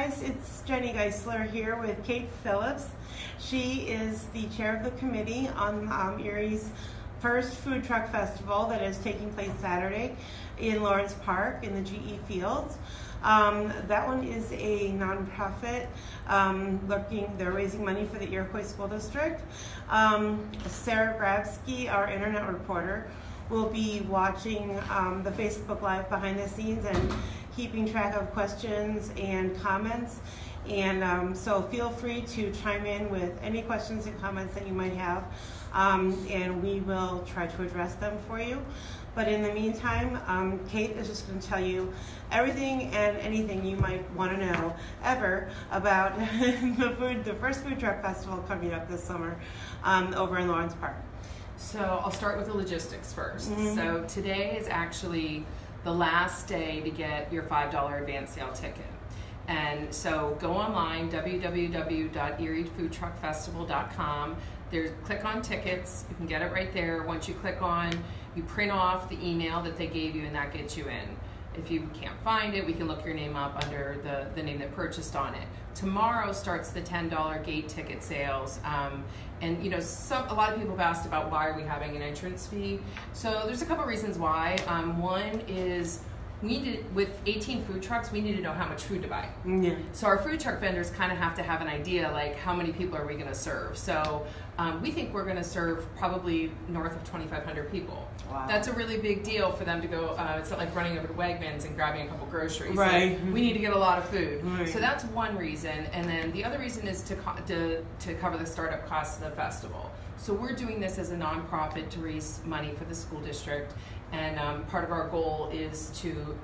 guys, it's Jennie Geisler here with Kate Phillips. She is the chair of the committee on Erie's first food truck festival that is taking place Saturday in Lawrence Park in the GE Fields. That one is a nonprofit they're raising money for the Iroquois School District. Sarah Grabsky, our internet reporter, will be watching the Facebook Live behind the scenes and keeping track of questions and comments. And so feel free to chime in with any questions and comments that you might have, and we will try to address them for you. But in the meantime, Kate is just going to tell you everything and anything you might want to know ever about the first food truck festival coming up this summer over in Lawrence Park. So I'll start with the logistics first. Mm-hmm. So today is actually the last day to get your $5 advance sale ticket. And so go online, www.eriefoodtruckfestival.com. Click on tickets. You can get it right there. Once you click on, you print off the email that they gave you, and that gets you in. If you can't find it, we can look your name up under the name that purchased on it. Tomorrow starts the $10 gate ticket sales. And you know, a lot of people have asked about why are we having an entrance fee. So there's a couple reasons why. One is with 18 food trucks, we need to know how much food to buy. Yeah. So our food truck vendors kind of have to have an idea, like how many people are we going to serve. So we think we're going to serve probably north of 2,500 people. Wow. That's a really big deal for them to go. It's not like running over to Wegmans and grabbing a couple groceries. Right. Like, we need to get a lot of food. Right. So that's one reason. And then the other reason is to cover the startup costs of the festival. So we're doing this as a nonprofit to raise money for the school district. And part of our goal is to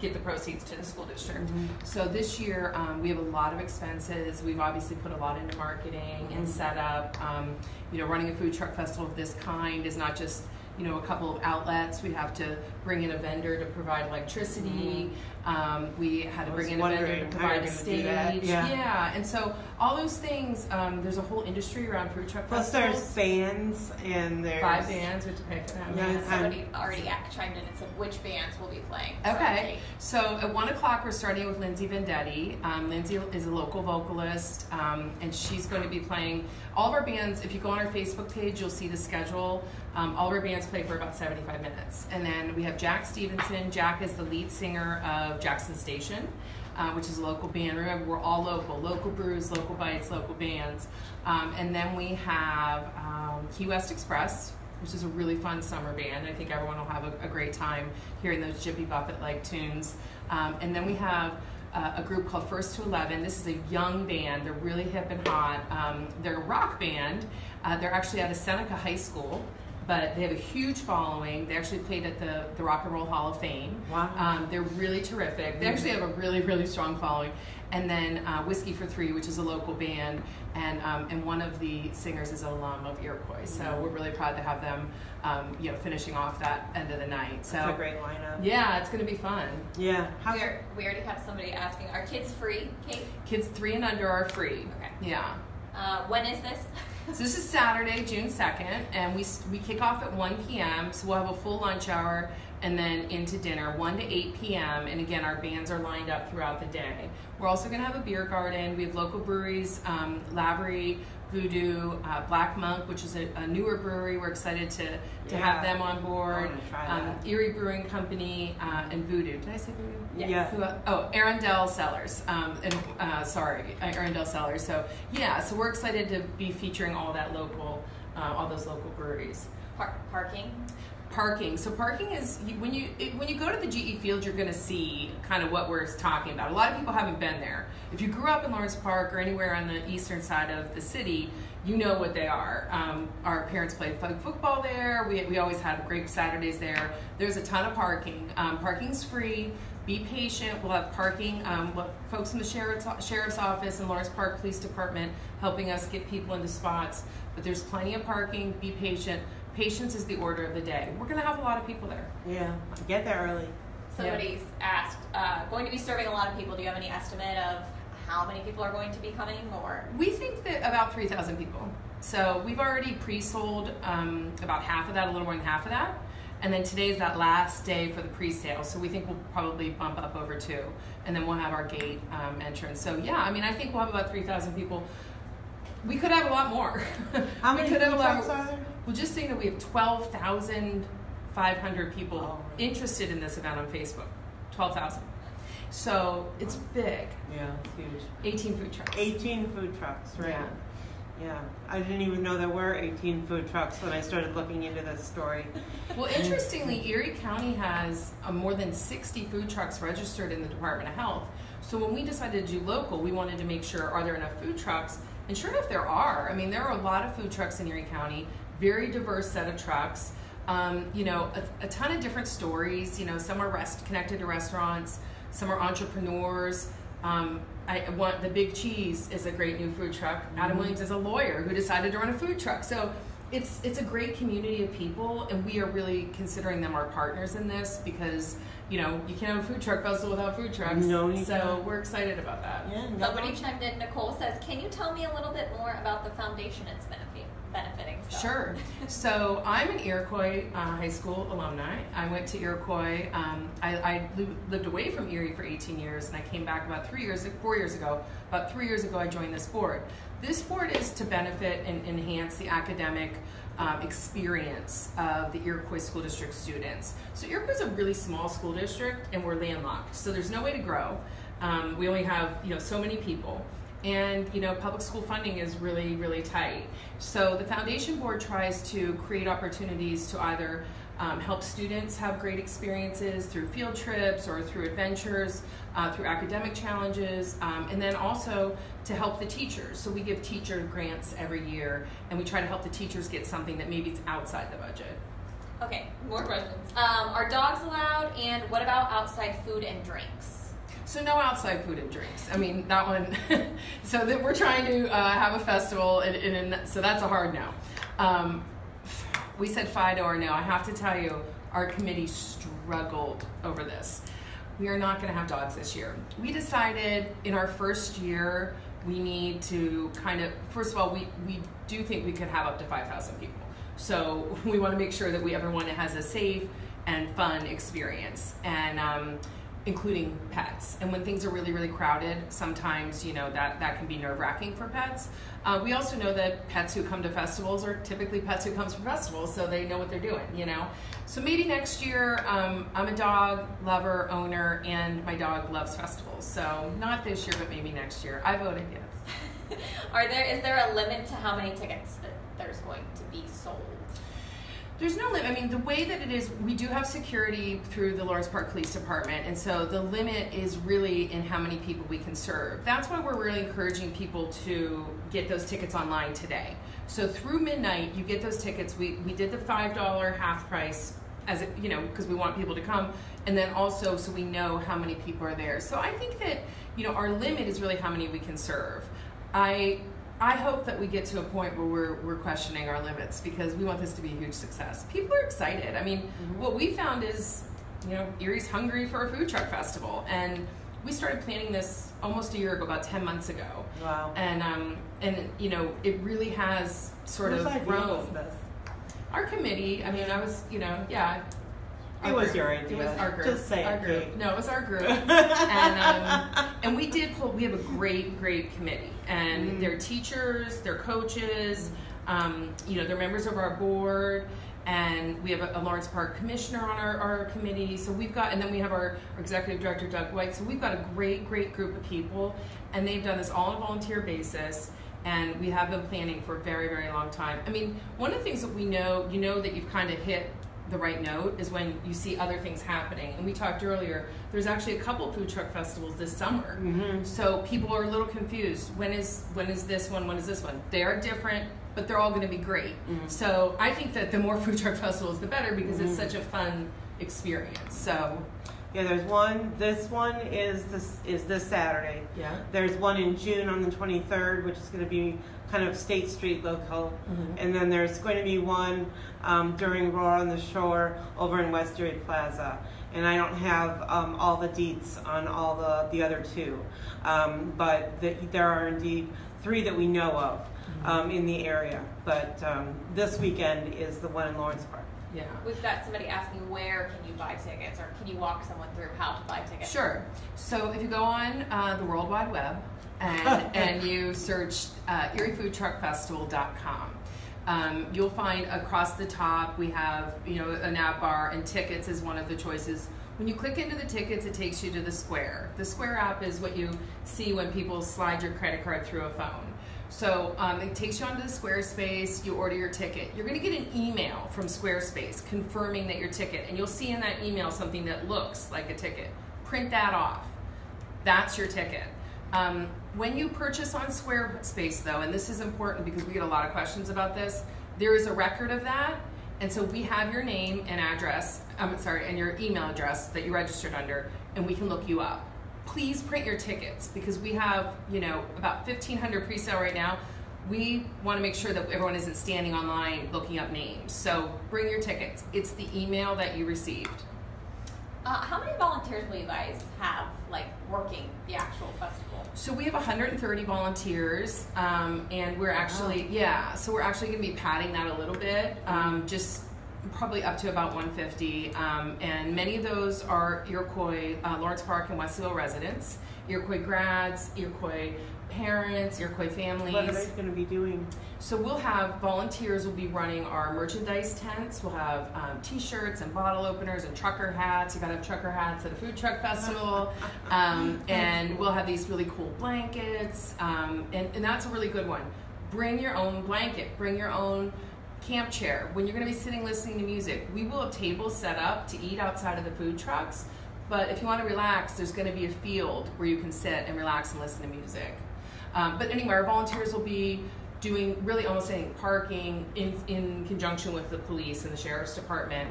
get the proceeds to the school district. Mm-hmm. So this year we have a lot of expenses. We've obviously put a lot into marketing and setup. You know, running a food truck festival of this kind is not just, you know, a couple of outlets. We have to bring in a vendor to provide electricity. We had to bring in a vendor to provide a stage. Yeah, and so all those things, there's a whole industry around food truck Plus festivals. there's bands and there's 5 bands, we have to pay for them. Yeah, somebody already chimed in and said which bands will be playing. Okay, so at 1 o'clock we're starting with Lindsay Vendetti. Lindsay is a local vocalist, and she's going to be playing all of our bands. If you go on our Facebook page, you'll see the schedule. All of our bands play for about 75 minutes. And then we have Jack Stevenson. Jack is the lead singer of Jackson Station, which is a local band. Remember, we're all local brews, local bites, local bands. And then we have Key West Express, which is a really fun summer band. I think everyone will have a great time hearing those Jippy Buffett-like tunes. And then we have a group called First to 11. This is a young band. They're really hip and hot. They're a rock band. They're actually out of Seneca High School, but they have a huge following. They actually played at the Rock and Roll Hall of Fame. Wow. They're really terrific. They actually have a really, really strong following. And then Whiskey for Three, which is a local band, and one of the singers is an alum of Iroquois. So we're really proud to have them, you know, finishing off that end of the night. So that's a great lineup. Yeah, it's going to be fun. Yeah. We already have somebody asking, are kids free, Kate? Kids 3 and under are free. Okay. Yeah. When is this? So this is Saturday, June 2nd, and we kick off at 1 p.m., so we'll have a full lunch hour and then into dinner, 1 to 8 p.m., and again, our bands are lined up throughout the day. We're also going to have a beer garden. We have local breweries, Lavery, Voodoo, Black Monk, which is a newer brewery. We're excited to have them on board. Erie Brewing Company and Voodoo. Did I say Voodoo? Yeah. Arundel Cellars. Arundel Cellars. So yeah, so we're excited to be featuring all those local breweries. Parking. So parking is when you go to the GE Field, you're going to see kind of what we're talking about. A lot of people haven't been there. If you grew up in Lawrence Park or anywhere on the eastern side of the city, you know what they are. Our parents played football there. We always had great Saturdays there. There's a ton of parking. Parking's free. Be patient. We'll have parking. Folks in the sheriff's office and Lawrence Park Police Department helping us get people into spots. But there's plenty of parking. Be patient. Patience is the order of the day. We're going to have a lot of people there. Yeah, get there early. Somebody's asked, going to be serving a lot of people. Do you have any estimate of how many people are going to be coming? Or we think that about 3,000 people. So we've already pre-sold about half of that, a little more than half of that. And then today's that last day for the pre-sale, so we think we'll probably bump up over 2, and then we'll have our gate entrance. So yeah, I mean, I think we'll have about 3,000 people. We could have a lot more. How many food trucks are there? Well, just saying that we have 12,500 people interested in this event on Facebook. 12,000. So it's big. Yeah, it's huge. 18 food trucks. 18 food trucks, right? Yeah. Yeah, I didn't even know there were 18 food trucks when I started looking into this story. Well, interestingly, Erie County has more than 60 food trucks registered in the Department of Health. So when we decided to do local, we wanted to make sure, are there enough food trucks? And sure enough, there are. I mean, there are a lot of food trucks in Erie County, very diverse set of trucks. You know, a ton of different stories. You know, some are connected to restaurants, some are entrepreneurs. The Big Cheese is a great new food truck. Adam Williams is a lawyer who decided to run a food truck. So it's a great community of people, and we are really considering them our partners in this because, you know, you can't have a food truck festival without food trucks. No, so we're excited about that. Yeah, somebody chimed in. Nicole says, "Can you tell me a little bit more about the foundation it's benefiting?" So. Sure. So I'm an Iroquois high school alumni. I went to Iroquois. I lived away from Erie for 18 years, and I came back about 4 years ago. About 3 years ago, I joined this board. This board is to benefit and enhance the academic experience of the Iroquois School District students. So Iroquois is a really small school district, and we're landlocked. So there's no way to grow. We only have, you know, so many people. And, you know, public school funding is really, really tight. So the foundation board tries to create opportunities to either help students have great experiences through field trips or through adventures, through academic challenges, and then also to help the teachers. So we give teacher grants every year, and we try to help the teachers get something that maybe is outside the budget. Okay, more questions. Are dogs allowed, and what about outside food and drinks? So no outside food and drinks. I mean, that one, so that we're trying to have a festival, and so that's a hard no. We said Fido or no. I have to tell you, our committee struggled over this. We are not gonna have dogs this year. We decided in our first year, we need to kind of, first of all, we do think we could have up to 5,000 people. So we wanna make sure that everyone has a safe and fun experience. And including pets. And when things are really, really crowded, sometimes, you know, that can be nerve-wracking for pets. We also know that pets who come to festivals are typically pets who comes from festivals, so they know what they're doing, you know. So maybe next year, I'm a dog lover, owner, and my dog loves festivals. So not this year, but maybe next year. I voted yes. Is there a limit to how many tickets that there's going to be sold? There's no limit. I mean, the way that it is, we do have security through the Lawrence Park Police Department, and so the limit is really in how many people we can serve. That's why we're really encouraging people to get those tickets online today. So through midnight, you get those tickets. We did the $5 half price, as it, you know, because we want people to come, and then also so we know how many people are there. So I think that, you know, our limit is really how many we can serve. I hope that we get to a point where we're questioning our limits, because we want this to be a huge success. People are excited. I mean, what we found is, you know, Erie's hungry for a food truck festival, and we started planning this almost a year ago, about 10 months ago. Wow. And you know, it really has sort of grown. This? Our committee. I mean, I was, you know, yeah. It was your idea. It was our group. Just say our it, group. Kate. No, it was our group. And we did pull. We have a great committee, and they're teachers, they're coaches, you know, they're members of our board, and we have a Lawrence Park commissioner on our committee. So we've got, and then we have our executive director, Doug White. So we've got a great group of people, and they've done this all on a volunteer basis. And we have been planning for a very, very long time. I mean, one of the things that we know, you know, that you've kind of hit the right note is when you see other things happening. And we talked earlier, there's actually a couple food truck festivals this summer. So people are a little confused. When is this one? When is this one? They are different, but they're all going to be great. So I think that the more food truck festivals, the better, because it's such a fun experience. So yeah, there's one. This one is this Saturday. Yeah. There's one in June on the 23rd, which is going to be kind of State Street local, and then there's going to be one during Roar on the Shore over in West Erie Plaza. And I don't have all the deets on all the other two, but there are indeed 3 that we know of in the area. But this weekend is the one in Lawrence Park. Yeah. We've got somebody asking where can you buy tickets, or can you walk someone through how to buy tickets? Sure. So if you go on the World Wide Web and you search eriefoodtruckfestival.com, you'll find across the top we have a nav bar, and tickets is one of the choices. When you click into the tickets, it takes you to the Square. The Square app is what you see when people slide your credit card through a phone. So it takes you onto the Squarespace, you order your ticket. You're gonna get an email from Squarespace confirming that your ticket, and you'll see in that email something that looks like a ticket. Print that off. That's your ticket. When you purchase on Squarespace though, and this is important because we get a lot of questions about this, there is a record of that, and so we have your name and address, and your email address that you registered under, and we can look you up. Please print your tickets because we have, about 1,500 pre-sale right now. We want to make sure that everyone isn't standing online looking up names. So bring your tickets. It's the email that you received. How many volunteers will you guys have, working the actual festival? So we have 130 volunteers, and we're actually, so we're actually going to be padding that a little bit, just probably up to about 150, and many of those are Iroquois, Lawrence Park and Westville residents, Iroquois grads, Iroquois parents, Iroquois families. What are they going to be doing? So we'll have volunteers will be running our merchandise tents. We'll have t-shirts and bottle openers and trucker hats. You gotta have trucker hats at a food truck festival. And we'll have these really cool blankets. And that's a really good one. Bring your own blanket. Bring your own camp chair. When you're gonna be sitting listening to music, we will have tables set up to eat outside of the food trucks. But if you want to relax, there's going to be a field where you can sit and relax and listen to music. But anyway, our volunteers will be doing really almost anything, parking in conjunction with the police and the sheriff's department.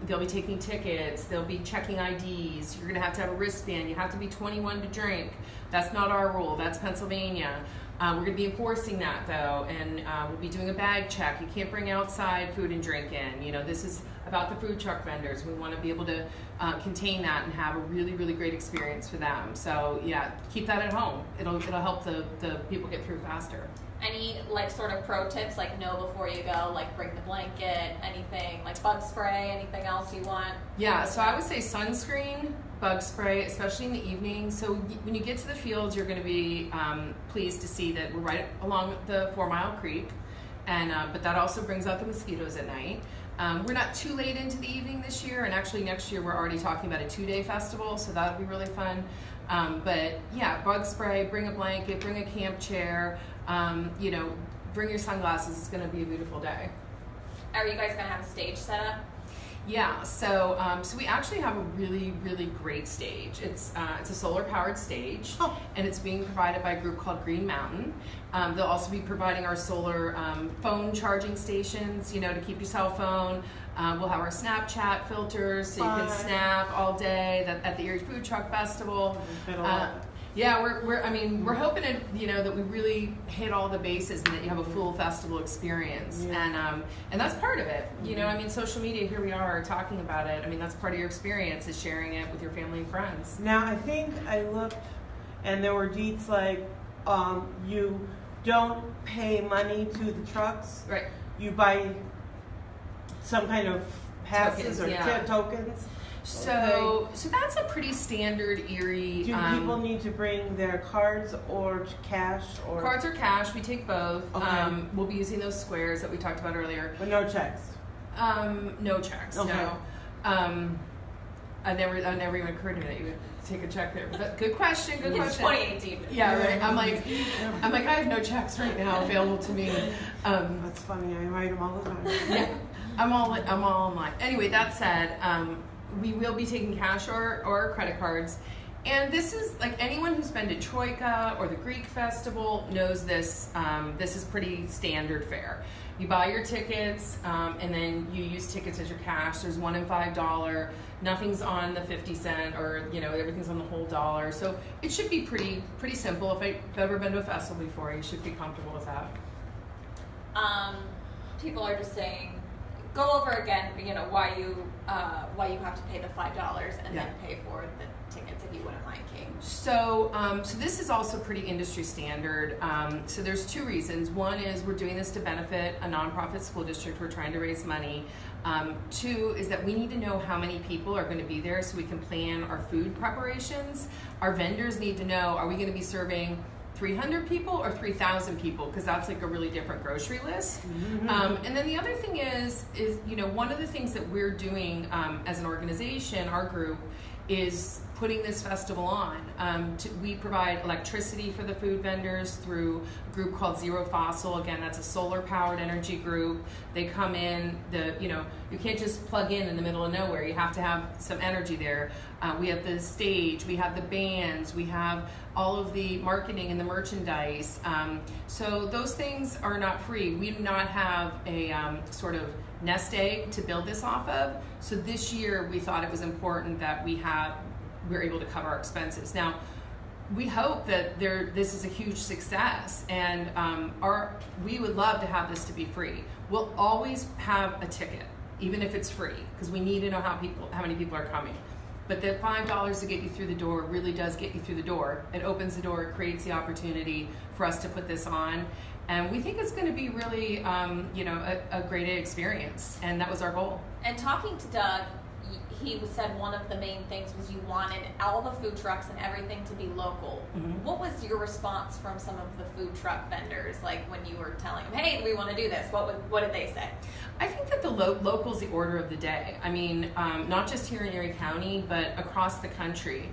They'll be taking tickets, they'll be checking IDs, you're gonna have to have a wristband, you have to be 21 to drink. That's not our rule, that's Pennsylvania. We're gonna be enforcing that though, and we'll be doing a bag check. You can't bring outside food and drink in. This is about the food truck vendors. We wanna be able to contain that and have a really, really great experience for them. So yeah, keep that at home. It'll help the people get through faster. Any sort of pro tips, know before you go, bring the blanket, anything, bug spray, anything else you want? Yeah, so I would say sunscreen, bug spray, especially in the evening. So when you get to the fields, you're gonna be pleased to see that we're right along the 4 Mile Creek, and but that also brings out the mosquitoes at night. We're not too late into the evening this year, and actually next year we're already talking about a 2-day festival, so that'll be really fun. But yeah, bug spray, bring a blanket, bring a camp chair, bring your sunglasses. It's going to be a beautiful day. Are you guys going to have a stage set up? Yeah, so we actually have a really, really great stage. It's a solar powered stage, and it's being provided by a group called Green Mountain. They'll also be providing our solar phone charging stations, to keep your cell phone. We'll have our Snapchat filters so you can snap all day at the Erie Food Truck Festival. Yeah, we're hoping that we really hit all the bases and that you have a full festival experience, and that's part of it. Social media. Here we are talking about it. That's part of your experience is sharing it with your family and friends. Now I think I looked, and there were deets you don't pay money to the trucks. Right. You buy some kind of passes tokens, or tokens. So that's a pretty standard Erie. Do people need to bring their cards or cash? Or cards or cash? We take both. Okay. We'll be using those squares that we talked about earlier. But no checks. No checks. Okay. No. I never even occurred to me that you would take a check there. But good question. Good question. 2018. Yeah, right. I'm like, I have no checks right now available to me. That's funny. I write them all the time. Yeah, I'm all online. Anyway, that said, we will be taking cash or credit cards. And this is, anyone who's been to Troika or the Greek Festival knows this. This is pretty standard fare. You buy your tickets, and then you use tickets as your cash. There's $1 and $5. Nothing's on the 50-cent, or everything's on the whole dollar. So it should be pretty simple. If you've ever been to a festival before, you should be comfortable with that. People are just saying, go over again, why you have to pay the $5 and then pay for the tickets, if you wouldn't mind, Kate. So this is also pretty industry standard. So there's two reasons. One is we're doing this to benefit a nonprofit school district. We're trying to raise money. Two is that we need to know how many people are going to be there so we can plan our food preparations. Our vendors need to know, are we going to be serving 300 people or 3,000 people, because that's like a really different grocery list. And then the other thing is one of the things that we're doing as an organization, our group, is putting this festival on. We provide electricity for the food vendors through a group called Zero Fossil. Again, that's a solar-powered energy group. They come in, you can't just plug in the middle of nowhere. You have to have some energy there. We have the stage, we have the bands, we have all of the marketing and the merchandise. So those things are not free. We do not have a sort of nest egg to build this off of. So this year we thought it was important that we're able to cover our expenses. Now, we hope that this is a huge success, and we would love to have this to be free. We'll always have a ticket, even if it's free, because we need to know how many people are coming. But the $5 to get you through the door really does get you through the door. It opens the door, it creates the opportunity for us to put this on. And we think it's going to be really, a great experience. And that was our goal. And talking to Doug, he said one of the main things was you wanted all the food trucks and everything to be local. What was your response from some of the food truck vendors, like when you were telling them, hey, we want to do this? What did they say? I think that the local's the order of the day. I mean, not just here in Erie County, but across the country.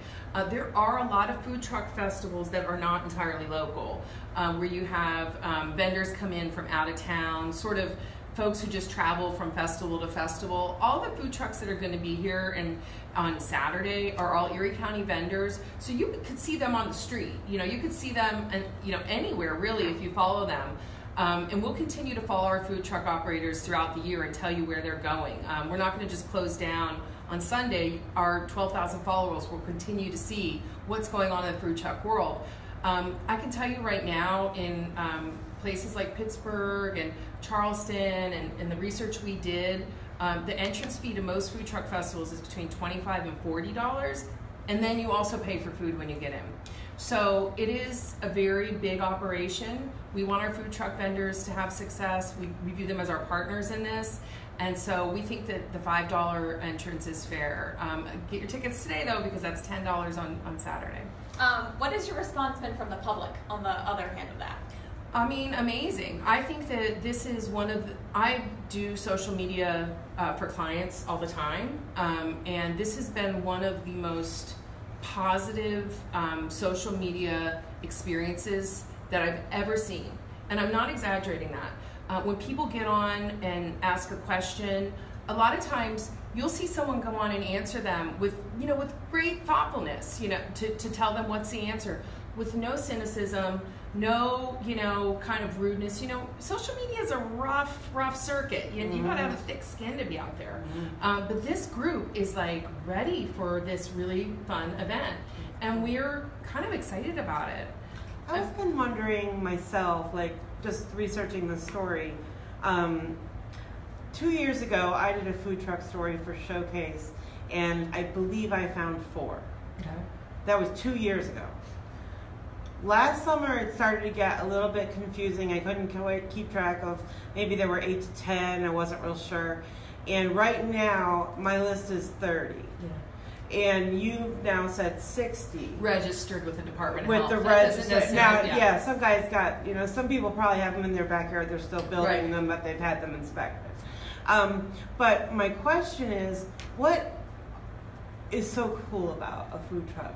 There are a lot of food truck festivals that are not entirely local, where you have vendors come in from out of town, sort of folks who just travel from festival to festival. All the food trucks that are going to be here and on Saturday are all Erie County vendors, so you could see them on the street. You could see them, and anywhere really if you follow them. And we'll continue to follow our food truck operators throughout the year and tell you where they're going. We're not going to just close down on Sunday. Our 12,000 followers will continue to see what's going on in the food truck world. I can tell you right now, in places like Pittsburgh and Charleston, and the research we did, the entrance fee to most food truck festivals is between $25 and $40, and then you also pay for food when you get in. So it is a very big operation. We want our food truck vendors to have success. We view them as our partners in this, and so we think that the $5 entrance is fair. Get your tickets today though, because that's $10 on Saturday. What has your response been from the public on the other hand of that? I mean, amazing. I think that this is I do social media for clients all the time, and this has been one of the most positive social media experiences that I've ever seen. And I'm not exaggerating that. When people get on and ask a question, a lot of times you'll see someone go on and answer them with great thoughtfulness, to tell them what's the answer, with no cynicism, no, kind of rudeness. Social media is a rough circuit. You gotta have a thick skin to be out there. But this group is like ready for this really fun event, and we're kind of excited about it. I've been wondering myself, like just researching the story. 2 years ago, I did a food truck story for Showcase, and I believe I found 4. Okay. That was 2 years ago. Last summer, it started to get a little bit confusing. I couldn't quite keep track of, maybe there were 8 to 10, I wasn't real sure. And right now, my list is 30. Yeah. And you now said 60. Registered with the Department of Health. With the registered. Now, yeah, some guys got, some people probably have them in their backyard, they're still building them, but they've had them inspected. But my question is, what is so cool about a food truck?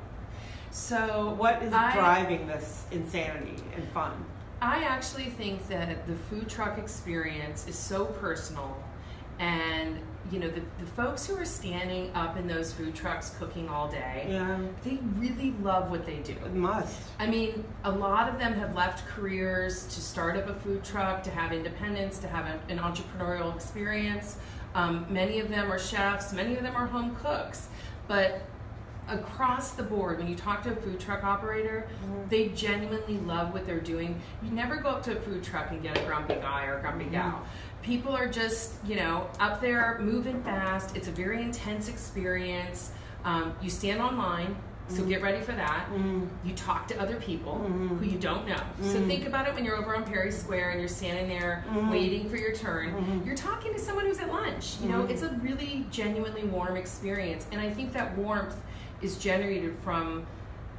So what is driving this insanity and fun? I actually think that the food truck experience is so personal, and the folks who are standing up in those food trucks cooking all day, they really love what they do. It must. I mean, a lot of them have left careers to start up a food truck, to have independence, to have an entrepreneurial experience. Many of them are chefs, many of them are home cooks, but across the board, when you talk to a food truck operator, they genuinely love what they're doing. You never go up to a food truck and get a grumpy guy or a grumpy gal. people are just, you know, up there moving fast. It's a very intense experience. You stand online, so get ready for that. You talk to other people who you don't know. So think about it when you're over on Perry Square and you're standing there waiting for your turn. You're talking to someone who's at lunch. You know, it's a really genuinely warm experience. And I think that warmth is generated from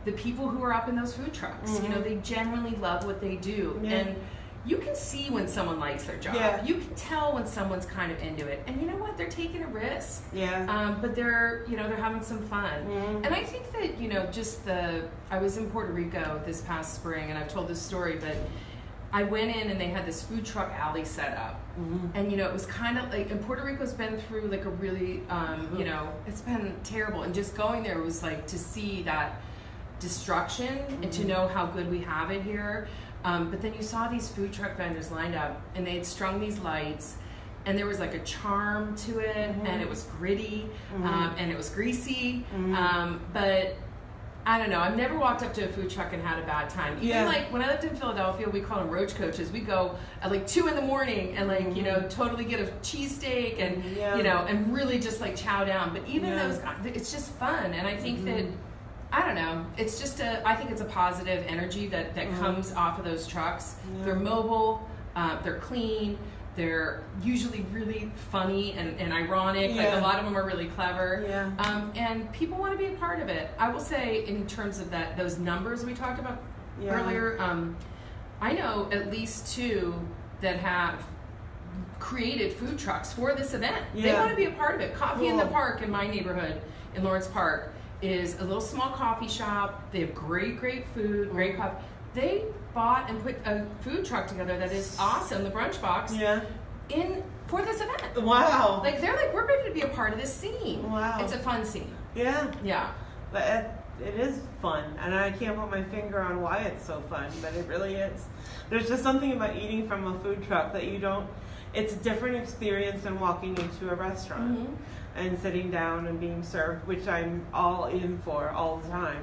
the people who are up in those food trucks. You know, they genuinely love what they do. And you can see when someone likes their job. You can tell when someone's kind of into it. And you know what? They're taking a risk. But they're, you know, they're having some fun. And I think that, you know, I was in Puerto Rico this past spring, and I've told this story, but I went in and they had this food truck alley set up. And, you know, it was kind of like, and Puerto Rico's been through like a really, you know, it's been terrible. And just going there was like to see that destruction and to know how good we have it here. But then you saw these food truck vendors lined up, and they had strung these lights, and there was like a charm to it, and it was gritty, and it was greasy. But I don't know, I've never walked up to a food truck and had a bad time. Even like when I lived in Philadelphia, we call them roach coaches. We go at like 2 in the morning and like, you know, totally get a cheesesteak and, you know, and really just like chow down. But even those, it's just fun. And I think that, I don't know, it's just I think it's a positive energy that comes off of those trucks. They're mobile, they're clean, they're usually really funny and ironic. Like a lot of them are really clever. And people want to be a part of it. I will say, in terms of those numbers we talked about earlier, I know at least 2 that have created food trucks for this event. They want to be a part of it. Coffee in the Park in my neighborhood in Lawrence Park is a little small coffee shop. They have great food, great coffee. They bought and put a food truck together that is awesome, the Brunch Box, for this event. Wow. Like, they're like, we're ready to be a part of this scene. Wow. It's a fun scene. Yeah. But it is fun, and I can't put my finger on why it's so fun, but it really is. There's just something about eating from a food truck that it's a different experience than walking into a restaurant. And sitting down and being served, which I'm all in for all the time.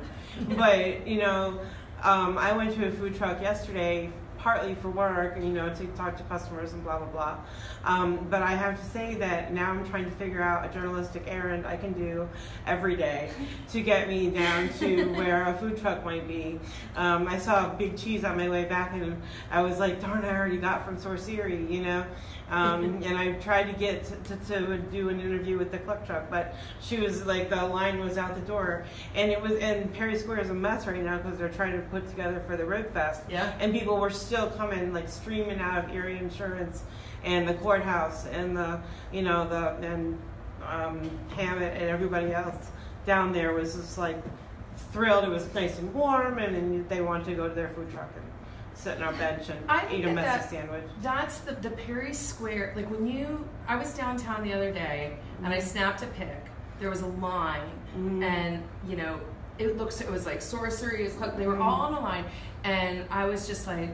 But, you know, I went to a food truck yesterday, partly for work, and, you know, to talk to customers and blah, blah, blah. But I have to say that now I'm trying to figure out a journalistic errand I can do every day to get me down to where a food truck might be. I saw a big cheese on my way back, and I was like, darn, I already got from Source Erie, you know. And I tried to get to do an interview with the cluck truck, but she was like, the line was out the door, and Perry Square is a mess right now because they're trying to put together for the Rib Fest. And people were still coming, like, streaming out of Erie Insurance and the courthouse and Hammett and everybody else down there was just like thrilled. It was nice and warm, and they wanted to go to their food truck and sit on our bench and eat a messy sandwich. That's the Perry Square. Like, I was downtown the other day and I snapped a pic. There was a line, and, you know, it was like sorcery. They were all on the line, and I was just like,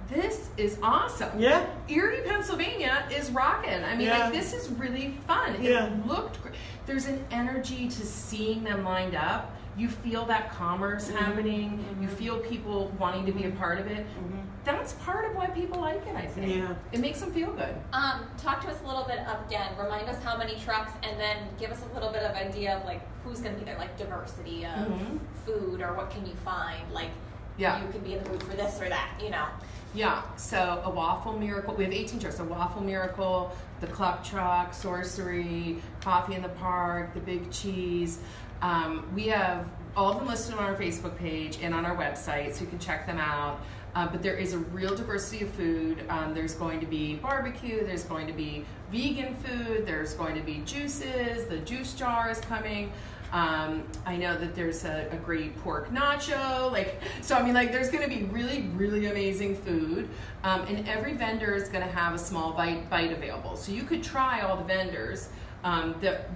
this is awesome. Erie, Pennsylvania is rocking. I mean, like, this is really fun. It looked great. There's an energy to seeing them lined up. You feel that commerce happening. You feel people wanting to be a part of it. That's part of why people like it, I think. It makes them feel good. Talk to us a little bit again. Remind us how many trucks, and then give us a little bit of idea of like who's going to be there, like diversity of food, or what can you find? Like, you could be in the mood for this or that, you know. So a waffle miracle. We have 18 trucks. A waffle miracle, the cluck truck, sorcery, coffee in the park, the big cheese. We have all of them listed on our Facebook page and on our website, so you can check them out. But there is a real diversity of food. There's going to be barbecue, there's going to be vegan food, there's going to be juices, the juice jar is coming. I know that there's a great pork nacho, so I mean, there's going to be really, really amazing food, and every vendor is going to have a small bite available. So you could try all the vendors.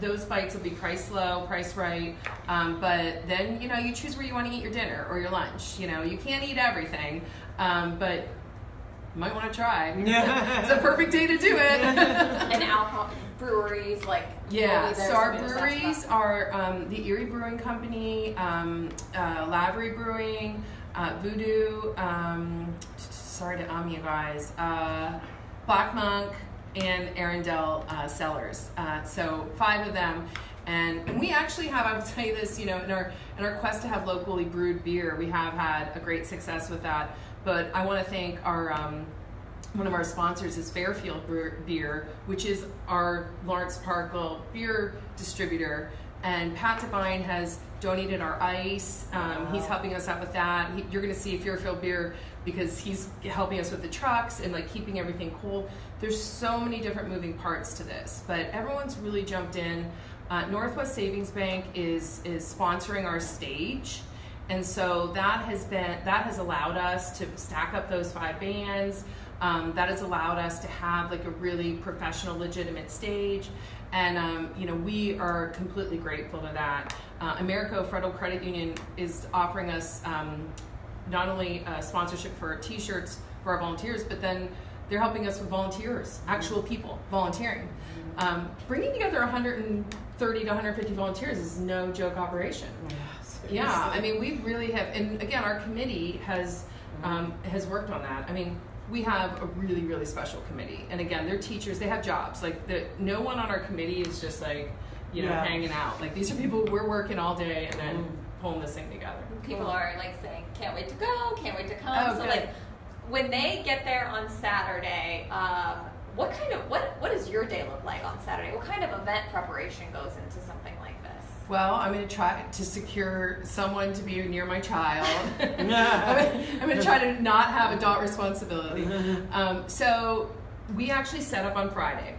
Those bites will be priced low, priced right, but then, you choose where you want to eat your dinner or your lunch. You can't eat everything, but you might want to try. It's a perfect day to do it. And alcohol breweries, so our breweries are the Erie Brewing Company, Lavery Brewing, Voodoo, sorry to you guys, Black Monk, and Arundel Cellars. So 5 of them. And we actually have, I would tell you this, in our quest to have locally brewed beer, we have had a great success with that. But I want to thank our one of our sponsors is Fairfield Beer, which is our Lawrence Park beer distributor. And Pat Devine has donated our ice. He's helping us out with that. You're going to see Fairfield Beer because he's helping us with the trucks and like keeping everything cool. There's so many different moving parts to this, but everyone's really jumped in. Northwest Savings Bank is sponsoring our stage, and so that has allowed us to stack up those 5 bands. That has allowed us to have like a really professional, legitimate stage, and we are completely grateful to that. Americo Federal Credit Union is offering us not only sponsorship for T-shirts for our volunteers, but then they're helping us with volunteers, actual people volunteering. Bringing together 130 to 150 volunteers is no joke operation. Yeah, I mean, we really have, and again, our committee has worked on that. I mean, we have a really, really special committee, and again, they're teachers. They have jobs. Like, no one on our committee is just like, hanging out. Like, these are people we're working all day and then pulling this thing together. People are like saying, "Can't wait to go! Can't wait to come!" Oh, so good. like, when they get there on Saturday, what does your day look like on Saturday? What kind of event preparation goes into something like this? Well, I'm going to try to secure someone to be near my child. I'm going to try to not have adult responsibility. So we actually set up on Friday.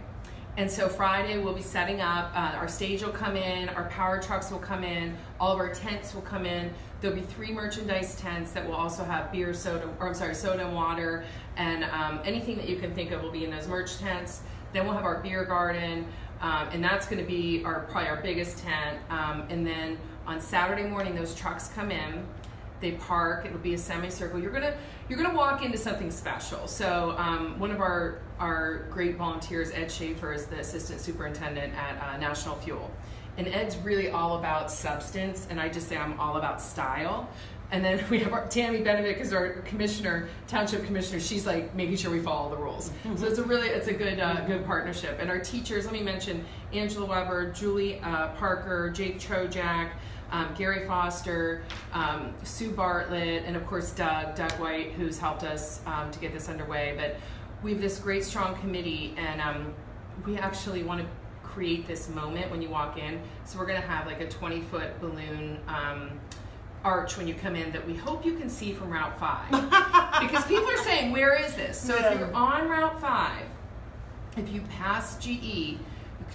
And so Friday we'll be setting up, our stage will come in, our power trucks will come in, all of our tents will come in. There'll be 3 merchandise tents that will also have soda and water, and anything that you can think of will be in those merch tents. Then we'll have our beer garden, and that's going to be probably our biggest tent. And then on Saturday morning, those trucks come in, they park. It'll be a semicircle. You're gonna walk into something special. So one of our great volunteers, Ed Schaefer, is the assistant superintendent at National Fuel. And Ed's really all about substance, and I just say I'm all about style. And then we have our Tammy Benedict is our commissioner, township commissioner. She's like making sure we follow the rules. So it's a good partnership. And our teachers, let me mention Angela Weber, Julie Parker, Jake Trojak, Gary Foster, Sue Bartlett, and of course Doug White, who's helped us to get this underway. But we have this great, strong committee, and we actually want to create this moment when you walk in. So we're going to have like a 20-foot balloon arch when you come in that we hope you can see from Route 5. Because people are saying, where is this? So if you're on Route 5, if you pass GE, you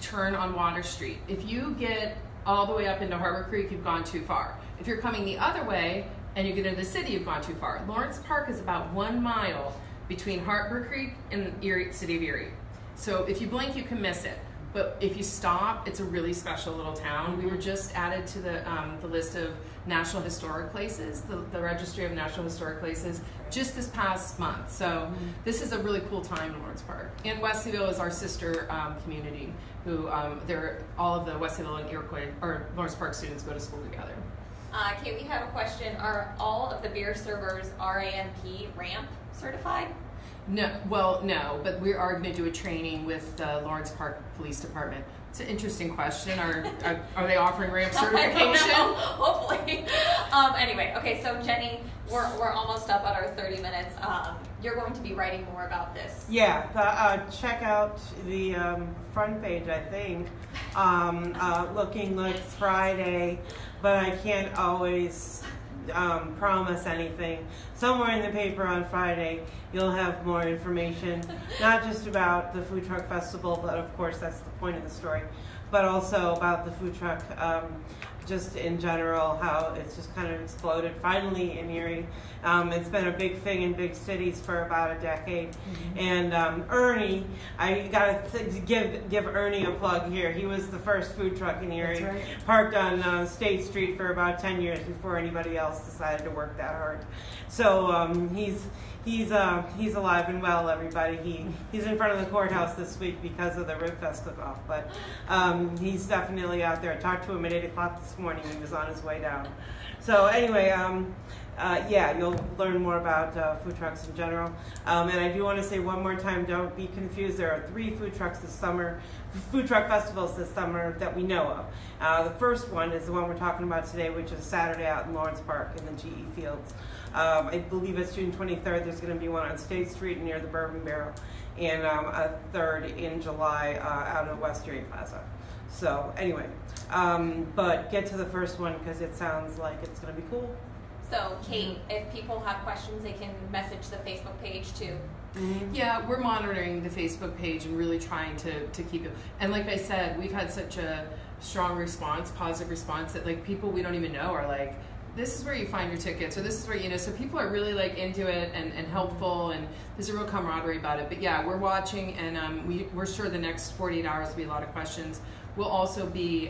turn on Water Street. If you get all the way up into Harbor Creek, you've gone too far. If you're coming the other way and you get into the city, you've gone too far. Lawrence Park is about 1 mile between Harbor Creek and the city of Erie. So if you blink, you can miss it. But if you stop, it's a really special little town. We were just added to the list of National Historic Places, the Registry of National Historic Places, just this past month. So this is a really cool time in Lawrence Park. And Wesleyville is our sister community, who all of the Wesleyville and Iroquois or Lawrence Park students go to school together. Kate, we have a question. Are all of the beer servers ramp certified? No, well, no, but we are going to do a training with the Lawrence Park Police Department. It's an interesting question. Are they offering ramp certification? Hopefully. Anyway, okay, so Jennie, we're almost up at our 30 minutes. You're going to be writing more about this. Yeah, check out the front page, I think, looking like Friday, but I can't always promise anything. Somewhere in the paper on Friday, you'll have more information, not just about the Food Truck Festival, but of course that's the point of the story, but also about the food truck, just in general, how it's just kind of exploded finally in Erie. It's been a big thing in big cities for about a decade. And Ernie, I gotta give Ernie a plug here. He was the first food truck in Erie, right. Parked on State Street for about 10 years before anybody else decided to work that hard. So he's alive and well, everybody. He's in front of the courthouse this week because of the Ribfest cook-off, but he's definitely out there. I talked to him at 8 o'clock this morning. He was on his way down. So anyway, yeah, you'll learn more about food trucks in general. And I do want to say one more time, don't be confused. There are 3 food trucks this summer, food truck festivals this summer that we know of. The first one is the one we're talking about today, which is Saturday out in Lawrence Park in the GE Fields. I believe it's June 23rd. There's going to be one on State Street near the Bourbon Barrel, and a third in July out at West Erie Plaza. So anyway, but get to the first one because it sounds like it's going to be cool. So, Kate, if people have questions, they can message the Facebook page too. Mm-hmm. Yeah, we're monitoring the Facebook page and really trying to keep it. And like I said, we've had such a strong response, positive response, that like people we don't even know are like, this is where you find your tickets, or this is where, you know, so people are really like into it and helpful, and there's a real camaraderie about it. But yeah, we're watching, and we're sure the next 48 hours will be a lot of questions. We'll also be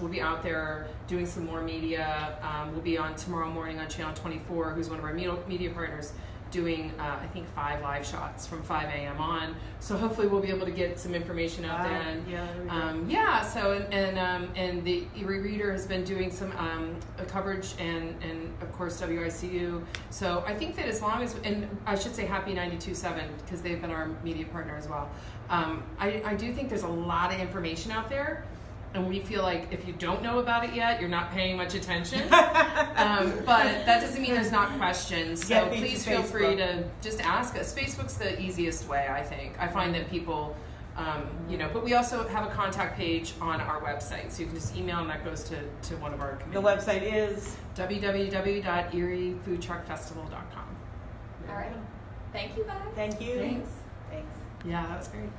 we'll be out there doing some more media. We'll be on tomorrow morning on Channel 24, who's one of our media partners, doing I think 5 live shots from 5 a.m. on. So hopefully we'll be able to get some information out then. Yeah. So and the Erie Reader has been doing some coverage, and of course WICU. So I think that as long as, and I should say Happy 92.7 because they've been our media partner as well. I do think there's a lot of information out there, and we feel like if you don't know about it yet, you're not paying much attention. But that doesn't mean there's not questions. So please feel free to just ask us. Facebook's the easiest way, I think. I find that people, you know, but we also have a contact page on our website, so you can just email, and that goes to one of our committees. The website is www.eriefoodtruckfestival.com. All right. Thank you, guys. Thank you. Thanks. Thanks. Yeah, that was great.